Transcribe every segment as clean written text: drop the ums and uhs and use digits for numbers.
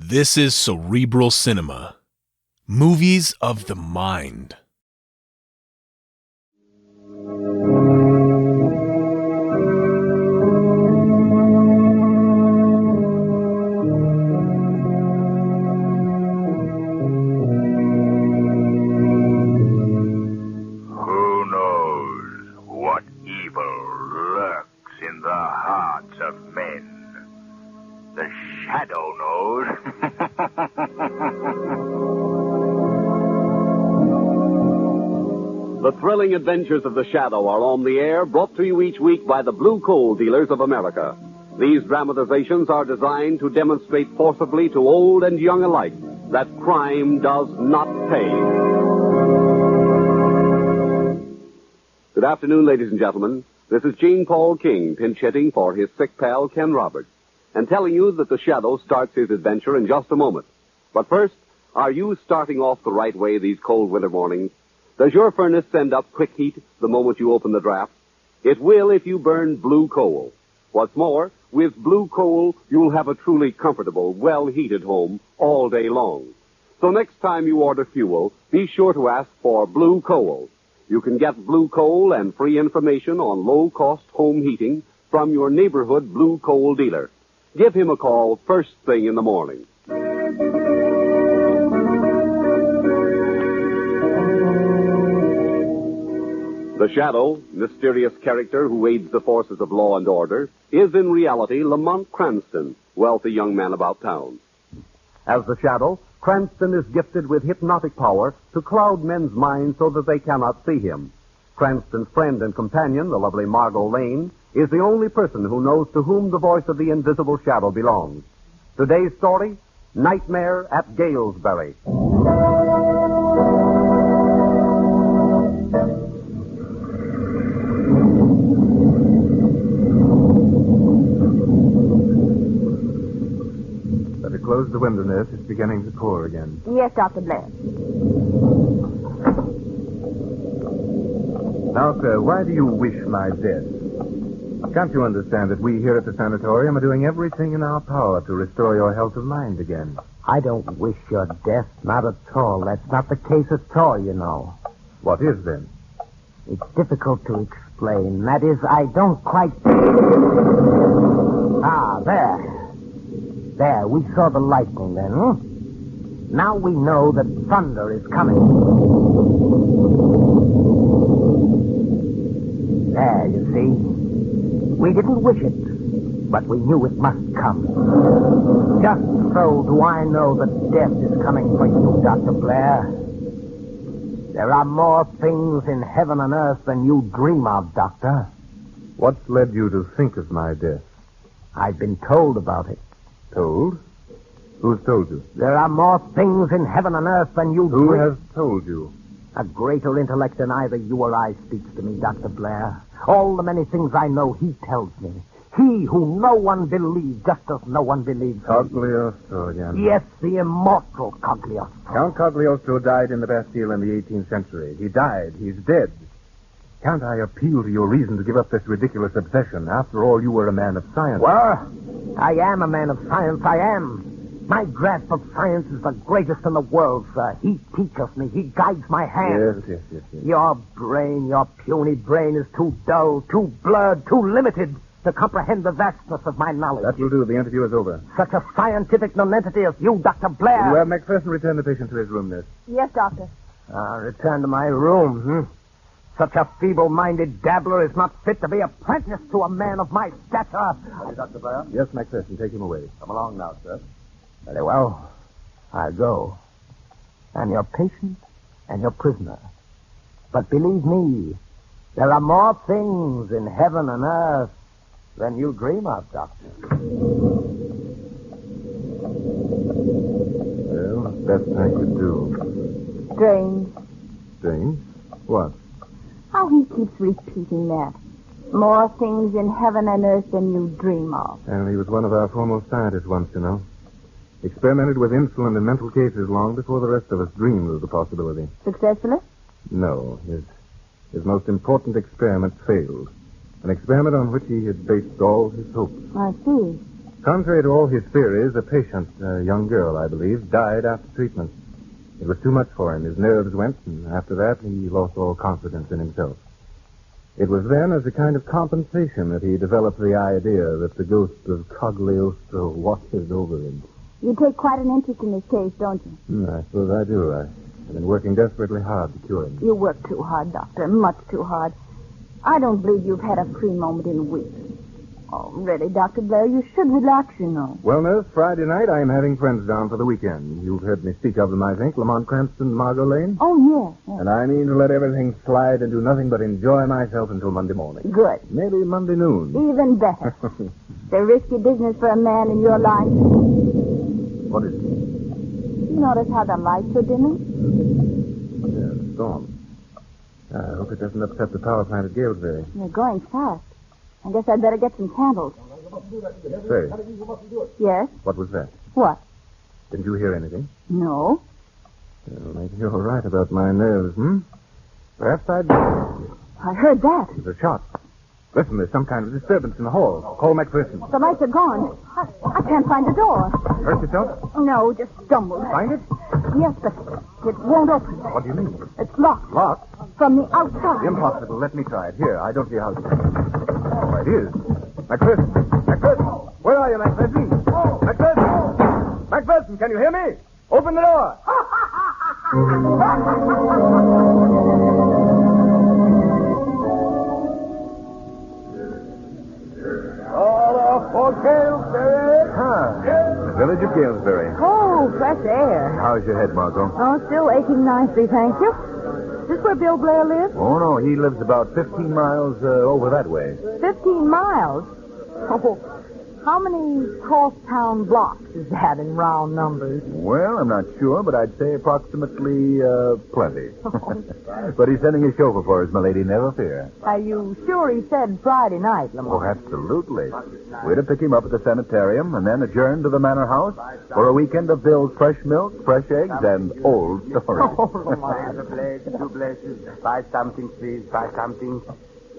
This is Cerebral Cinema. Movies of the mind. Who knows what evil lurks in the hearts of men? The shadow knows. The thrilling adventures of the Shadow are on the air, brought to you each week by the Blue Coal Dealers of America. These dramatizations are designed to demonstrate forcibly to old and young alike that crime does not pay. Good afternoon, ladies and gentlemen. This is Gene Paul King, pinch-hitting for his sick pal, Ken Roberts, and telling you that the Shadow starts his adventure in just a moment. But first, are you starting off the right way these cold winter mornings? Does your furnace send up quick heat the moment you open the draft? It will if you burn blue coal. What's more, with blue coal, you'll have a truly comfortable, well-heated home all day long. So next time you order fuel, be sure to ask for blue coal. You can get blue coal and free information on low-cost home heating from your neighborhood blue coal dealer. Give him a call first thing in the morning. The Shadow, mysterious character who aids the forces of law and order, is in reality Lamont Cranston, wealthy young man about town. As the Shadow, Cranston is gifted with hypnotic power to cloud men's minds so that they cannot see him. Cranston's friend and companion, the lovely Margot Lane, is the only person who knows to whom the voice of the invisible Shadow belongs. Today's story, Nightmare at Gaelsberry. Better close the window, nurse. It's beginning to pour again. Yes, Dr. Blair. Now, sir, why do you wish my death? Can't you understand that we here at the sanatorium are doing everything in our power to restore your health of mind again? I don't wish your death, not at all. That's not the case at all, you know. What is, then? It's difficult to explain. That is, I don't quite... Ah, there. There, we saw the lightning then, hmm? Now we know that thunder is coming. There, you see. We didn't wish it, but we knew it must come. Just so do I know that death is coming for you, Dr. Blair. There are more things in heaven and earth than you dream of, Doctor. What's led you to think of my death? I've been told about it. Told? Who's told you? There are more things in heaven and earth than you Who dream. has told you? A greater intellect than either you or I speaks to me, Dr. Blair. All the many things I know, he tells me. He who no one believes, just as no one believes. Cagliostro again. Yes, the immortal Cagliostro. Count Cagliostro died in the Bastille in the 18th century. He died. He's dead. Can't I appeal to your reason to give up this ridiculous obsession? After all, you were a man of science. Well, I am a man of science, I am. My grasp of science is the greatest in the world, sir. He teaches me. He guides my hands. Yes. Your brain, your puny brain, is too dull, too blurred, too limited to comprehend the vastness of my knowledge. That will do. The interview is over. Such a scientific nonentity as you, Dr. Blair. Will you have McPherson return the patient to his room, nurse? Yes, Doctor. Return to my room, hmm? Such a feeble-minded dabbler is not fit to be apprenticed to a man of my stature. Hey, Dr. Blair? Yes, McPherson. Take him away. Come along now, sir. Very well. I'll go. I'm your patient and your prisoner. But believe me, there are more things in heaven and earth than you dream of, Doctor. Well, best I could do. Strange. Strange? What? How he keeps repeating that. More things in heaven and earth than you dream of. Well, he was one of our foremost scientists once, you know. Experimented with insulin in mental cases long before the rest of us dreamed of the possibility. Successfully? No, his most important experiment failed. An experiment on which he had based all his hopes. I see. Contrary to all his theories, a patient, a young girl, I believe, died after treatment. It was too much for him. His nerves went, and after that, he lost all confidence in himself. It was then, as a kind of compensation, that he developed the idea that the ghost of Cogliostro watches over him. You take quite an interest in this case, don't you? I suppose I do. I've been working desperately hard to cure him. You work too hard, Doctor, much too hard. I don't believe you've had a free moment in weeks. Oh, really, Dr. Blair, you should relax, you know. Well, nurse, Friday night I am having friends down for the weekend. You've heard me speak of them, I think. Lamont Cranston, Margot Lane. Oh, yeah. And I mean to let everything slide and do nothing but enjoy myself until Monday morning. Good. Maybe Monday noon. Even better. It's a risky business for a man in your line. What is it? You notice how the lights are dimming? Yeah, the storm. I hope it doesn't upset the power plant at Gaelsberry. You're going fast. I guess I'd better get some candles. Say, Yes? what was that? What? Didn't you hear anything? No. Well, maybe you're right about my nerves, Perhaps I'd... I heard that. There's a shot. Listen, there's some kind of disturbance in the hall. Call Macpherson. The lights are gone. I can't find the door. Hurt yourself? No, just stumbled. Find it? Yes, but it won't open. What do you mean? It's locked. Locked? From the outside. Impossible. Let me try it. Here, I don't see how... Oh, it is. Macpherson! Macpherson! Where are you, Macpherson? Macpherson! Macpherson, can you hear me? Open the door! For Gaelsberry. The village of Gaelsberry. Oh, fresh air. How's your head, Margot? Oh, still aching nicely, thank you. Is this where Bill Blair lives? Oh, no, he lives about 15 miles over that way. 15 miles? Oh, how many cross-town blocks is that in round numbers? Well, I'm not sure, but I'd say approximately plenty. But he's sending his chauffeur for us, my lady, never fear. Are you sure he said Friday night, Lamont? Oh, absolutely. We're to pick him up at the sanitarium and then adjourn to the manor house for a weekend of Bill's fresh milk, fresh eggs, and old stories. Oh, Lamont. Two blazes. Buy something, please. Buy something.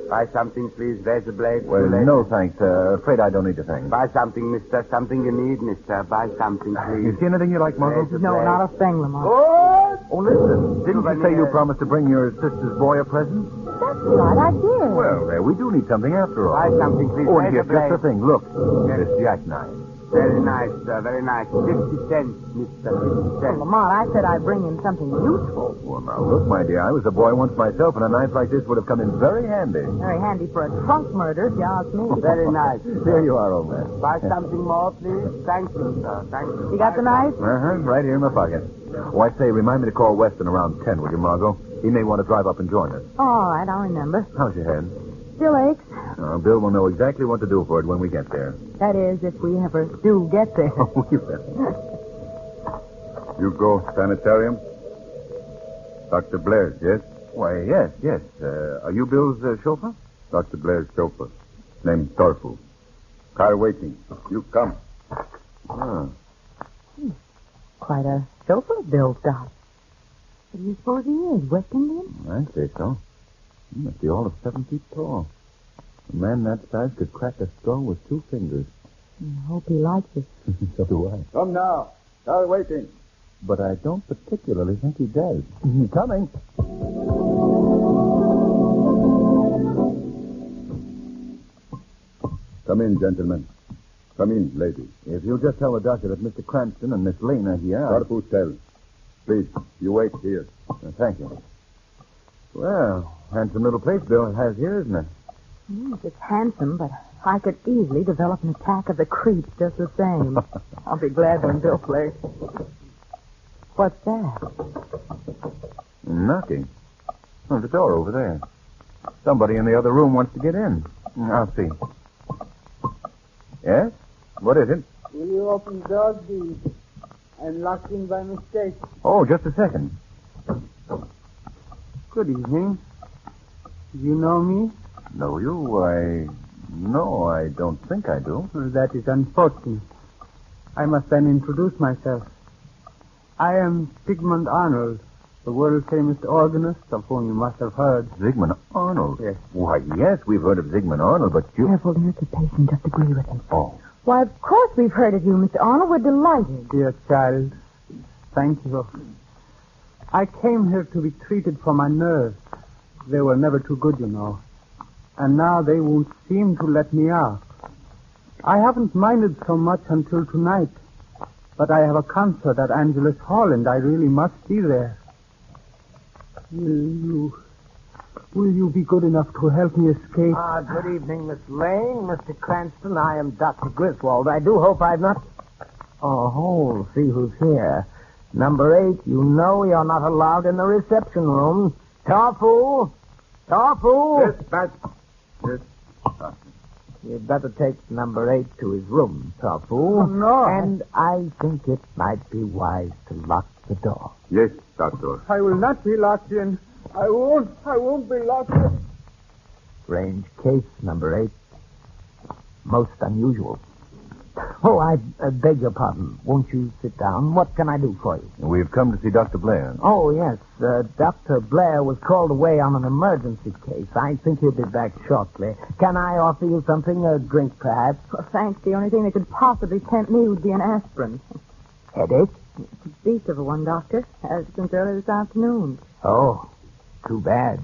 Buy something, please. There's the blade. Well, no, thanks. Afraid I don't need a thing. Buy something, mister. Something you need, mister. Buy something, please. You see anything you like, Margot? No, not a thing, Lamont. Oh, listen. Didn't you say you promised to bring your sister's boy a present? That's right, I did. Well, there, we do need something after all. Buy something, please. Oh, and There's here, the just the blade. thing. Look, this jackknife. Very nice, sir. Very nice. 50 cents, mister. 50 Well, cents. Lamont, I said I'd bring in something useful. Well, now, look, my dear, I was a boy once myself, and a knife like this would have come in very handy. Very handy for a trunk murder, if you ask me. Very nice. Here you are, old man. Buy something more, please. Thank you, sir. Thank you. You got the knife? Right here in my pocket. Oh, I say, remind me to call Weston around 10, will you, Margot? He may want to drive up and join us. All right, I'll remember. How's your head? Still aches. Bill will know exactly what to do for it when we get there. That is, if we ever do get there. Oh, you bet. You go sanitarium? Dr. Blair's, yes? Why, yes. Are you Bill's chauffeur? Dr. Blair's chauffeur. Name's Dorfu. Car waiting. You come. Oh. Quite a chauffeur Bill's got. What do you suppose he is, West Indian? I'd say so. He must be all of 7 feet tall. A man that size could crack a skull with 2 fingers. I hope he likes it. So do I. Come now. Car waiting. But I don't particularly think he does. Coming. Come in, gentlemen. Come in, ladies. If you'll just tell the doctor that Mr. Cranston and Miss Lane are here. Dorfu tell. Please, you wait here. Thank you. Well, handsome little place Bill has here, isn't it? It's handsome, but I could easily develop an attack of the creeps just the same. I'll be glad when Bill plays. What's that? Knocking. Oh, the door over there. Somebody in the other room wants to get in. I'll see. Yes? What is it? Will you open the door, please? I'm locked in by mistake. Oh, just a second. Good evening. Do you know me? Know you? No, I don't think I do. Well, that is unfortunate. I must then introduce myself. I am Sigmund Arnold, the world-famous organist of whom you must have heard. Zygmunt Arnold? Yes. Why, yes, we've heard of Zygmunt Arnold, but you... Careful, there's a patient. Just agree with him. Oh, Why, of course we've heard of you, Mr. Arnold. We're delighted. Dear child, thank you. I came here to be treated for my nerves. They were never too good, you know. And now they won't seem to let me out. I haven't minded so much until tonight. But I have a concert at Angelus Hall, and I really must be there. Will you be good enough to help me escape? Good evening, Miss Lane, Mr. Cranston. I am Dr. Griswold. I do hope I've not... Oh, see who's here. Number 8, you know you're not allowed in the reception room. Tarfu! Yes, Pat. Yes. You'd better take number 8 to his room, Tarfu. Oh, no. And I think it might be wise to lock the door. Yes, Doctor. I will not be locked in. I won't be locked in. Strange case, number 8. Most unusual. Oh, I beg your pardon. Won't you sit down? What can I do for you? We've come to see Dr. Blair. Oh, yes. Dr. Blair was called away on an emergency case. I think he'll be back shortly. Can I offer you something? A drink, perhaps? Well, thanks. The only thing that could possibly tempt me would be an aspirin. Headache? It's a beast of a one, Doctor. Since early this afternoon. Oh, too bad.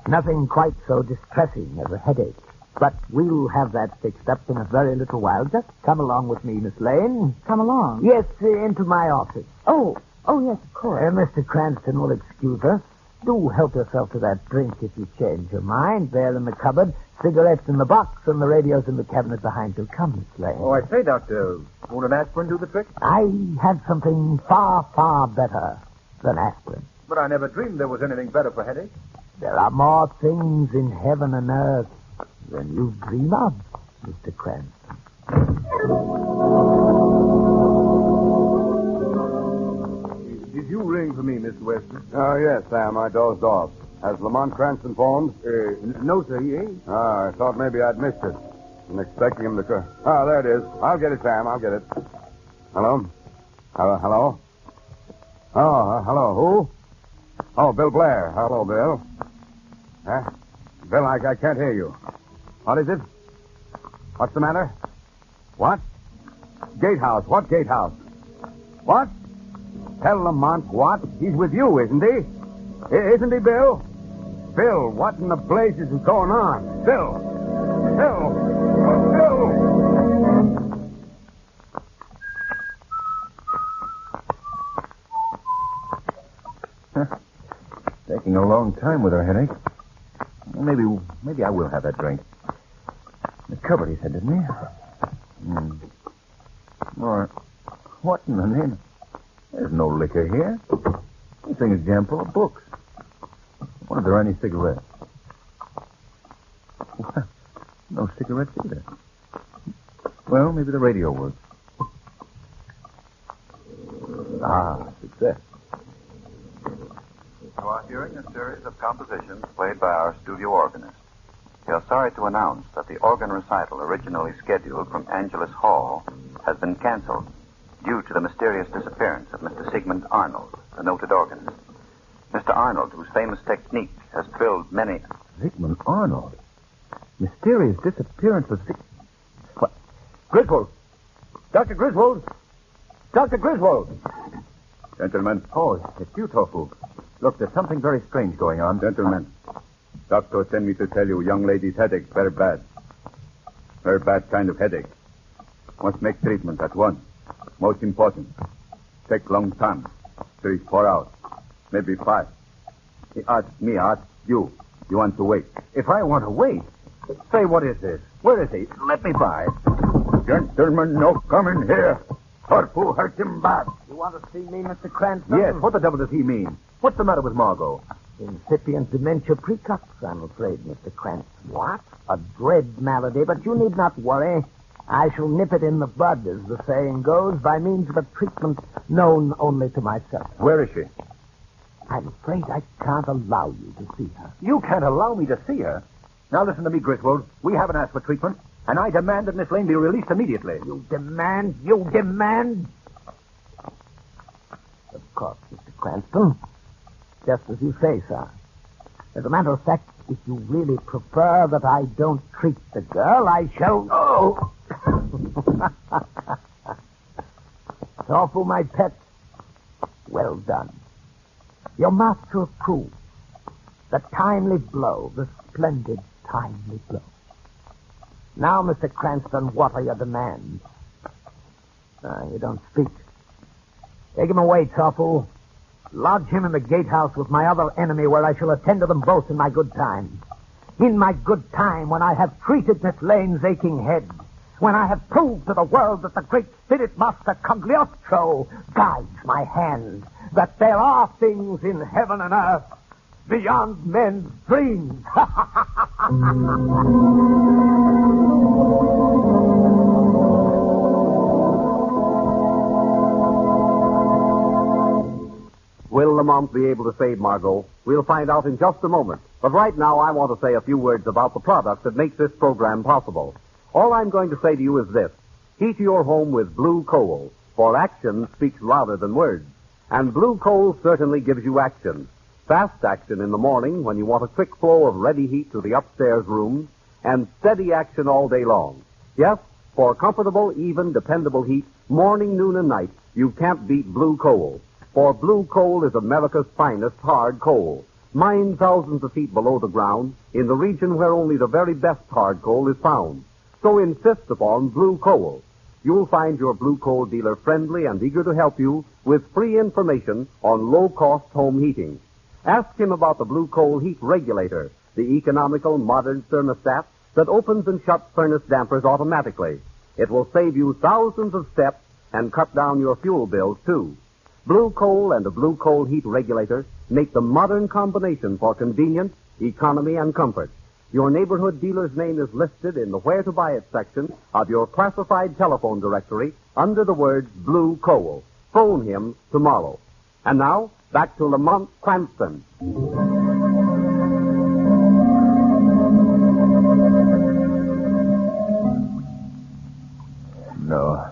Nothing quite so distressing as a headache. But we'll have that fixed up in a very little while. Just come along with me, Miss Lane. Come along? Yes, into my office. Oh, yes, of course. Mr. Cranston will excuse us. Do help yourself to that drink if you change your mind. There in the cupboard. Cigarettes in the box and the radio's in the cabinet behind you. Come, Miss Lane. Oh, I say, Doctor, won't an aspirin do the trick? I have something far, far better than aspirin. But I never dreamed there was anything better for headache. There are more things in heaven and earth than you dream of, Mr. Cranston. Did you ring for me, Mr. Weston? Oh, yes, Sam. I dozed off. Has Lamont Cranston phoned? No, sir, he ain't. I thought maybe I'd missed it. I'm expecting him to... Oh, there it is. I'll get it, Sam. I'll get it. Hello? Hello? Oh, hello. Who? Oh, Bill Blair. Hello, Bill. Huh? Bill, I can't hear you. What is it? What's the matter? What? Gatehouse. What gatehouse? What? Tell Lamont what? He's with you, isn't he? Isn't he, Bill? Bill, what in the blazes is going on? Bill! Taking a long time with her headache. Maybe I will have that drink. The cupboard, he said, didn't he? All right. What in the name? There's no liquor here. This thing is jammed full of books. I wonder if there are any cigarettes. No cigarettes either. Well, maybe the radio works. Success. You are hearing a series of compositions played by our studio organist. We are sorry to announce that the organ recital originally scheduled from Angelus Hall has been canceled due to the mysterious disappearance of Mr. Sigmund Arnold, the noted organist. Mr. Arnold, whose famous technique has thrilled many... Sigmund Arnold? Mysterious disappearance of What? Griswold! Dr. Griswold! Dr. Griswold! Gentlemen. Oh, it's you, Tofu. Look, there's something very strange going on. Gentlemen, doctor sent me to tell you young lady's headache very bad. Very bad kind of headache. Must make treatment at once. Most important. Take long time. 3-4 hours. Maybe 5. He asked me, asked you. You want to wait. If I want to wait? Say, what is this? Where is he? Let me by. Gentlemen, no coming here. Harpu hurt him bad. You want to see me, Mr. Cranston? Yes, what the devil does he mean? What's the matter with Margot? Incipient dementia precox, I'm afraid, Mr. Cranston. What? A dread malady, but you need not worry. I shall nip it in the bud, as the saying goes, by means of a treatment known only to myself. Where is she? I'm afraid I can't allow you to see her. You can't allow me to see her? Now listen to me, Griswold. We haven't asked for treatment, and I demand that Miss Lane be released immediately. You demand? Of course, Mr. Cranston. Just as you say, sir. As a matter of fact, if you really prefer that I don't treat the girl, I shall... Oh! Tofu, my pet, well done. Your master approved. The timely blow, the splendid timely blow. Now, Mr. Cranston, what are your demands? You don't speak. Take him away, Tofu. Lodge him in the gatehouse with my other enemy, where I shall attend to them both in my good time. In my good time, when I have treated Miss Lane's aching head. When I have proved to the world that the great spirit master Cagliostro guides my hand. That there are things in heaven and earth beyond men's dreams. Will Lamont be able to save Margot? We'll find out in just a moment. But right now, I want to say a few words about the product that makes this program possible. All I'm going to say to you is this. Heat your home with blue coal, for action speaks louder than words. And blue coal certainly gives you action. Fast action in the morning when you want a quick flow of ready heat to the upstairs rooms, and steady action all day long. Yes, for comfortable, even, dependable heat, morning, noon, and night, you can't beat blue coal. For blue coal is America's finest hard coal, mined thousands of feet below the ground in the region where only the very best hard coal is found. So insist upon blue coal. You'll find your blue coal dealer friendly and eager to help you with free information on low-cost home heating. Ask him about the blue coal heat regulator, the economical modern thermostat that opens and shuts furnace dampers automatically. It will save you thousands of steps and cut down your fuel bills, too. Blue coal and a blue coal heat regulator make the modern combination for convenience, economy, and comfort. Your neighborhood dealer's name is listed in the Where to Buy It section of your classified telephone directory under the words Blue Coal. Phone him tomorrow. And now, back to Lamont Cranston. No,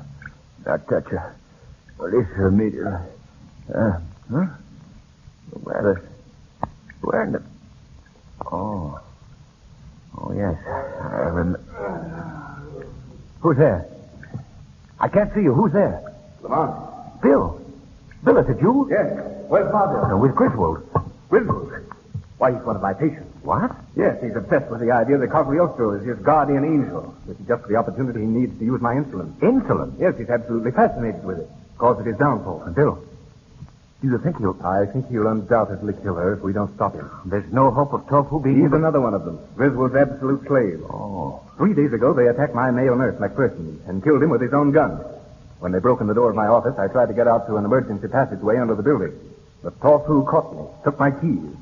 not touch her. Release her immediately. Huh? Where in the... Oh, yes. I remember. Who's there? I can't see you. Who's there? Lamont. Bill. Bill, is it you? Yes. Where's Father? With Griswold. Griswold. Why, he's one of my patients. What? Yes, he's obsessed with the idea that Cagliostro is his guardian angel. This is just the opportunity he needs to use my insulin. Insulin? Yes, he's absolutely fascinated with it. Cause of his downfall. Bill, do you think he'll... I think he'll undoubtedly kill her if we don't stop him. There's no hope of Tofu being... He's another one of them. Griswold's absolute slave. Oh. 3 days ago, they attacked my male nurse, McPherson, and killed him with his own gun. When they broke in the door of my office, I tried to get out to an emergency passageway under the building. But Tofu caught me, took my keys.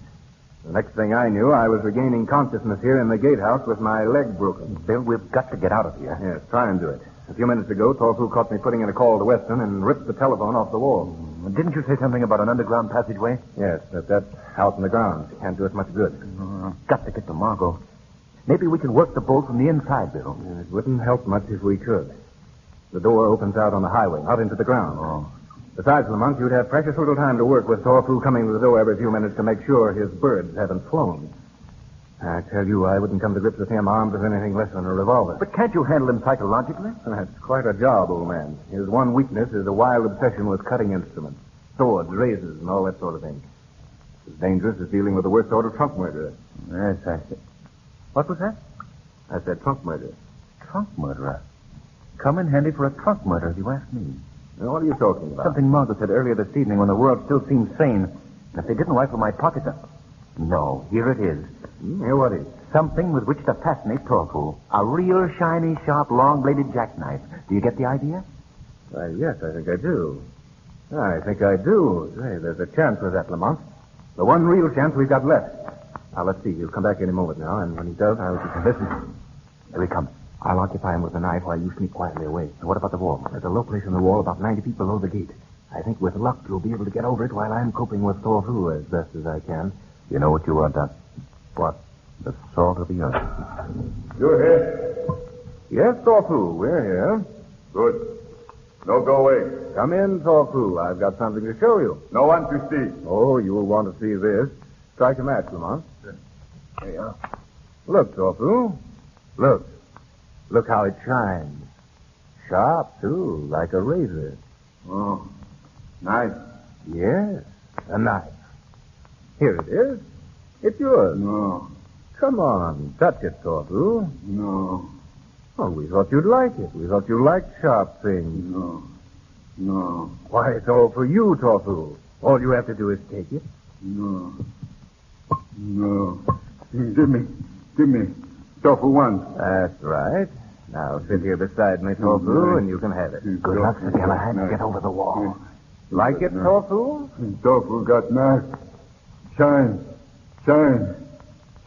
The next thing I knew, I was regaining consciousness here in the gatehouse with my leg broken. Bill, we've got to get out of here. Yes, try and do it. A few minutes ago, Tofu caught me putting in a call to Weston and ripped the telephone off the wall. Didn't you say something about an underground passageway? Yes, but that's out in the grounds. Can't do us much good. Got to get to Margot. Maybe we can work the bolt from the inside, Bill. It wouldn't help much if we could. The door opens out on the highway, out into the ground. Oh. Besides, Lamont, you'd have precious little time to work with Tofu coming to the door every few minutes to make sure his birds haven't flown. I tell you, I wouldn't come to grips with him armed with anything less than a revolver. But can't you handle him psychologically? That's quite a job, old man. His one weakness is a wild obsession with cutting instruments. Swords, razors, and all that sort of thing. As dangerous as dealing with the worst sort of trunk murderer. Yes, I see. What was that? I said trunk murderer. Trunk murderer? Come in handy for a trunk murder, if you ask me. Now, what are you talking about? Something Margaret said earlier this evening when the world still seemed sane. And if they didn't rifle my pockets up... No, here it is. Here, what is? Something with which to fascinate Tofu. A real shiny, sharp, long-bladed jackknife. Do you get the idea? Yes, I think I do. I think I do. Hey, there's a chance for that, Lamont. The one real chance we've got left. Now, let's see. He'll come back any moment now, and when he does, I'll... Listen. Here he comes. I'll occupy him with the knife while you sneak quietly away. And what about the wall? There's a low place in the wall about 90 feet below the gate. I think with luck you'll be able to get over it while I'm coping with Tofu as best as I can. You know what you want, Doc? What? The salt of the earth. You're here? Yes, Tofu, we're here. Good. No, go away. Come in, Tofu. I've got something to show you. No one to see. Oh, you'll want to see this. Strike a match, Lamont. There you are. Look, Tofu. Look. Look how it shines. Sharp, too, like a razor. Oh, knife. Yes, a knife. Here it is. It's yours. No, Come on, touch it, Torfu. no, Oh, we thought you'd like it. We thought you liked sharp things. no, Why, it's all for you, Torfu. All you have to do is take it. no. Give me. Tofu one. That's right. Now sit here beside me, Torfu, and you can have it. Good luck, Sir Galahad. Get over the wall. Like it, Torfu? Tofu got knife. Shine.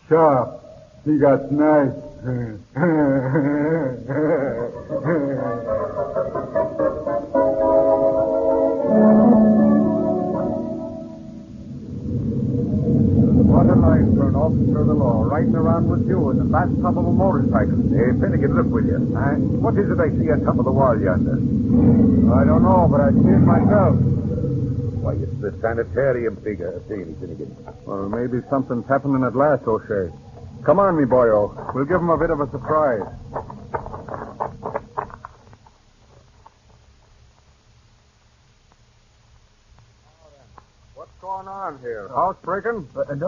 Sharp. He got knife. What a life for an officer of the law, riding around with you in the bathtub of a motorcycle. Hey, Finnegan, look, will you? What is it I see on top of the wall yonder? I don't know, but I see it myself. Why, it's the sanitarium figure, Finnegan. Well, maybe something's happening at last, O'Shea. Come on, me boyo. We'll give him a bit of a surprise. What's going on here? House breaking? Listen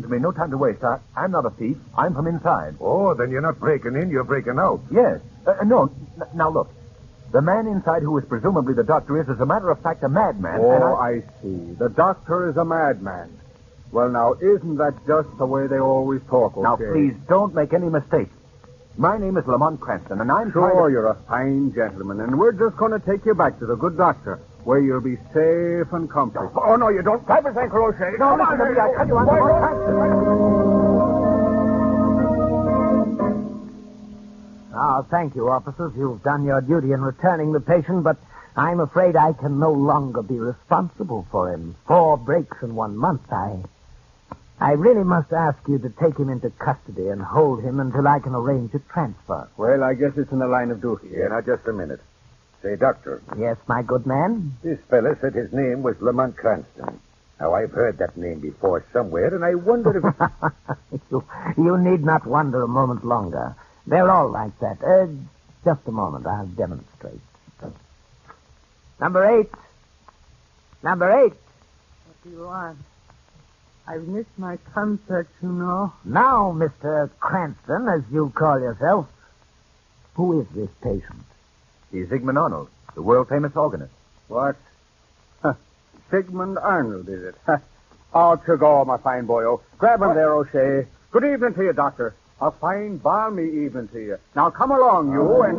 to me. No time to waste. I'm not a thief. I'm from inside. Oh, then you're not breaking in, you're breaking out. Yes. Now, look. The man inside who is presumably the doctor is, as a matter of fact, a madman. Oh, I see. The doctor is a madman. Well, now, isn't that just the way they always talk, okay? Now, please, don't make any mistake. My name is Lamont Cranston, and I'm Sure, you're a fine gentleman, and we're just going to take you back to the good doctor, where you'll be safe and comfortable. Oh, no, you don't. Grab his ankle, O'Shea. No, listen to me. I tell you, I'm Lamont Cranston. Oh, thank you, officers. You've done your duty in returning the patient, but I'm afraid I can no longer be responsible for him. 4 breaks in 1 month. I really must ask you to take him into custody and hold him until I can arrange a transfer. Well, I guess it's in the line of duty. Yeah, now, just a minute. Say, Doctor, Yes, my good man? this fella said his name was Lamont Cranston. Now, I've heard that name before somewhere, and I wondered if... You need not wonder a moment longer. They're all like that. Just a moment. I'll demonstrate. Number 8. What do you want? I've missed my concert, you know. Now, Mr. Cranston, as you call yourself, who is this patient? He's Zygmunt Arnold, the world-famous organist. What? Sigmund Arnold, is it? Out you go, my fine boyo. Grab him there, O'Shea. Good evening to you, doctor. A fine, balmy evening to you. Now, come along, you, and...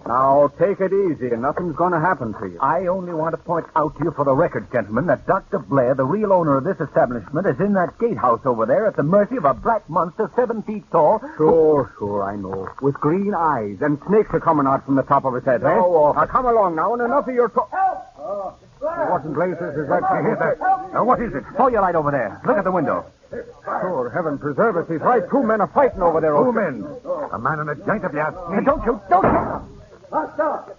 Now, take it easy, and nothing's going to happen to you. I only want to point out to you for the record, gentlemen, that Dr. Blair, the real owner of this establishment, is in that gatehouse over there at the mercy of a black monster 7 feet tall. Sure, I know. With green eyes, and snakes are coming out from the top of his head, eh? Now, come along now, and enough of your talk. What in blazes is that? Now, what is it? Throw your light over there. Look at the window. Sure, heaven preserve us. He's right. 2 men are fighting over there. 2 men. A man and a giant, if you ask me. Don't you! Master!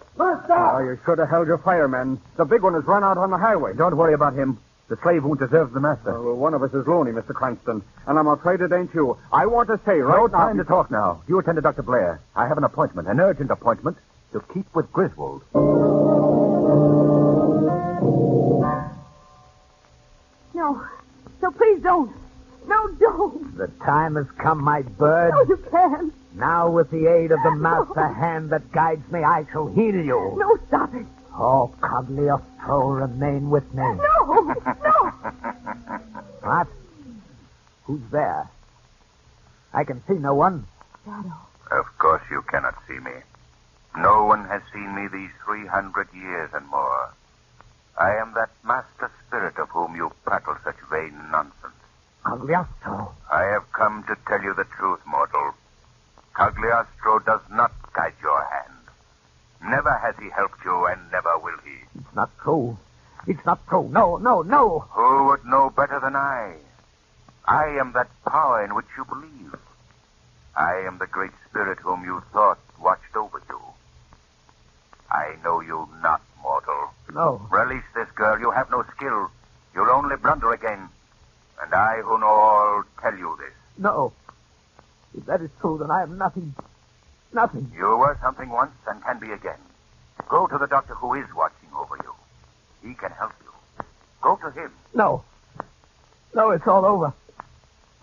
Oh, you should have held your fire, men. The big one has run out on the highway. Don't worry about him. The slave won't deserve the master. Well, one of us is lonely, Mr. Cranston, and I'm afraid it ain't you. I want to say right No now... time to talk now. You attend to Dr. Blair. I have an appointment, an urgent appointment, to keep with Griswold. No, please don't. No, don't. The time has come, my bird. No, you can't. Now, with the aid of the master hand that guides me, I shall heal you. No, stop it. Oh, Cagliostro, remain with me. No. What? Who's there? I can see no one. Shadow. Of course you cannot see me. No one has seen me these 300 years and more. I am that master spirit of whom you prattle such vain nonsense. Cagliostro. I have come to tell you the truth, mortal. Cagliostro does not guide your hand. Never has he helped you, and never will he. It's not true. It's not true. No. Who would know better than I? I am that power in which you believe. I am the great spirit whom you thought watched over you. I know you not, mortal. No. Release this girl. You have no skill. You'll only blunder again. And I, who know all, tell you this. No. If that is true, then I am nothing. Nothing. You were something once and can be again. Go to the doctor who is watching over you. He can help you. Go to him. No. No, it's all over.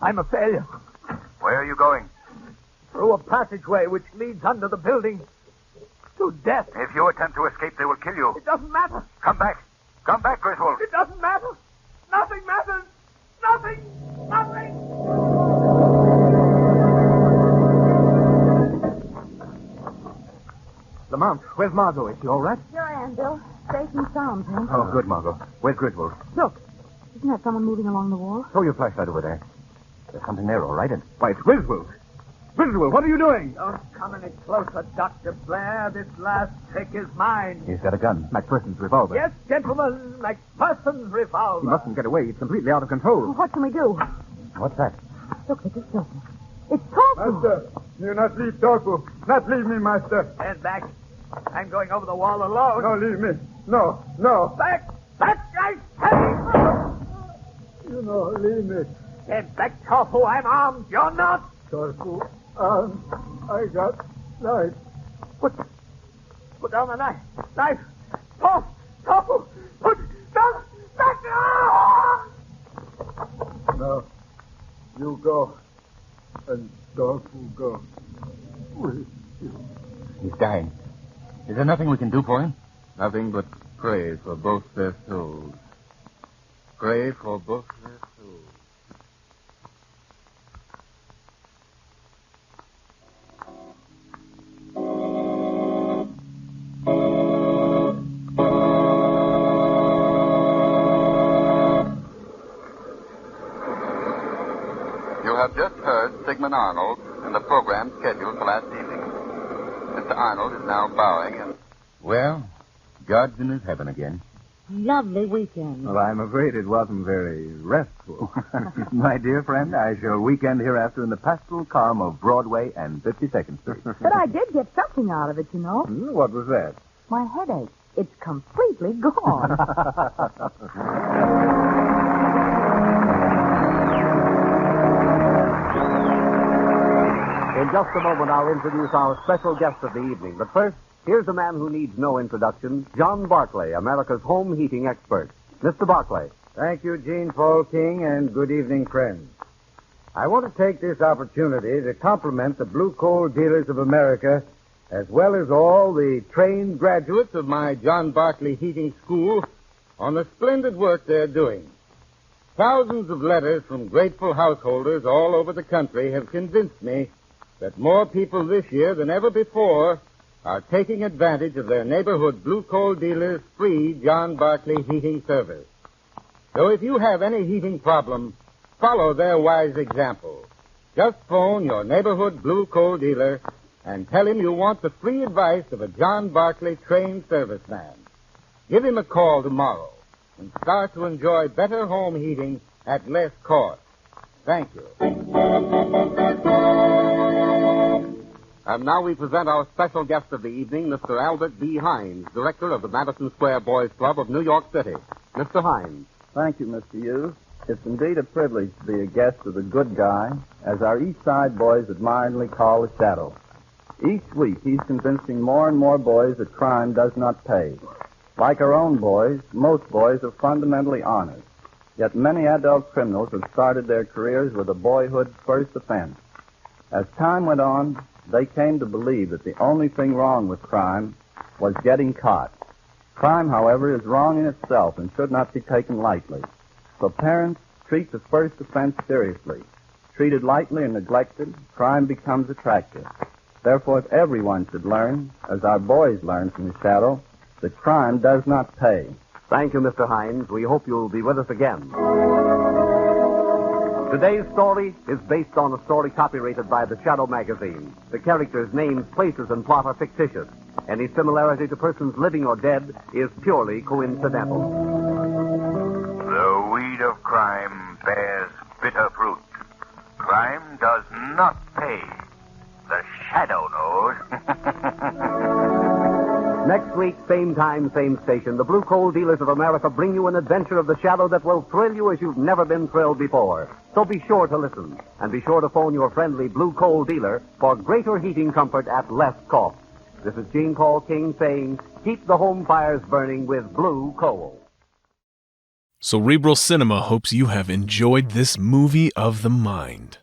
I'm a failure. Where are you going? Through a passageway which leads under the building to death. If you attempt to escape, they will kill you. It doesn't matter. Come back. Come back, Griswold. It doesn't matter. Nothing matters. Nothing. Nothing. Lamont, where's Margot? Is she all right? Here I am, Bill. Safe and sound, Hank. Oh, good, Margot. Where's Griswold? Look, isn't that someone moving along the wall? Throw your flashlight over there. There's something there, all right. And why, it's Griswold. Griswold, what are you doing? Don't come any closer, Dr. Blair. This last trick is mine. He's got a gun. McPherson's revolver. Yes, gentlemen, McPherson's revolver. He mustn't get away. He's completely out of control. What can we do? What's that? Look at this circle. It's Torku. Master, you not leave Torku. Not leave me, master. Stand back. I'm going over the wall alone. No, leave me. No, no. Back! Back, I say! You know, leave me. Stand back, Torku. I'm armed. You're not. Torku, I got knife. Put down the knife. Knife. Torku. Put down. Back. Ah! No. You go. And Torku go. He's dying. Is there nothing we can do for him? Nothing but pray for both their souls. Pray for both their souls. You have just heard Sigmund Arnold in the program scheduled for last evening. Mr. Arnold is now bowing and... Well, God's in his heaven again. Lovely weekend. Well, I'm afraid it wasn't very restful. My dear friend, I shall weekend hereafter in the pastoral calm of Broadway and 52nd Street. But I did get something out of it, you know. What was that? My headache. It's completely gone. In just a moment, I'll introduce our special guest of the evening. But first, here's a man who needs no introduction, John Barclay, America's home heating expert. Mr. Barclay. Thank you, Gene Paul King, and good evening, friends. I want to take this opportunity to compliment the Blue Coal Dealers of America, as well as all the trained graduates of my John Barclay Heating School, on the splendid work they're doing. Thousands of letters from grateful householders all over the country have convinced me that more people this year than ever before are taking advantage of their neighborhood Blue Coal Dealers' free John Barclay heating service. So if you have any heating problem, follow their wise example. Just phone your neighborhood Blue Coal Dealer and tell him you want the free advice of a John Barclay trained serviceman. Give him a call tomorrow and start to enjoy better home heating at less cost. Thank you. And now we present our special guest of the evening, Mr. Albert B. Hines, director of the Madison Square Boys Club of New York City. Mr. Hines. Thank you, Mr. Hughes. It's indeed a privilege to be a guest of the good guy, as our East Side boys admiringly call the Shadow. Each week, he's convincing more and more boys that crime does not pay. Like our own boys, most boys are fundamentally honest. Yet many adult criminals have started their careers with a boyhood first offense. As time went on, they came to believe that the only thing wrong with crime was getting caught. Crime, however, is wrong in itself and should not be taken lightly. So parents, treat the first offense seriously. Treated lightly and neglected, crime becomes attractive. Therefore, if everyone should learn, as our boys learn from the Shadow, that crime does not pay. Thank you, Mr. Hines. We hope you'll be with us again. Today's story is based on a story copyrighted by the Shadow magazine. The characters' names, places, and plot are fictitious. Any similarity to persons living or dead is purely coincidental. The weed of crime bears bitter fruit. Crime does not pay. The Shadow knows. Next week, same time, same station, the Blue Coal Dealers of America bring you an adventure of the shadow that will thrill you as you've never been thrilled before. So be sure to listen, and be sure to phone your friendly Blue Coal dealer for greater heating comfort at less cost. This is Gene Paul King saying, keep the home fires burning with Blue Coal. Cerebral Cinema hopes you have enjoyed this movie of the mind.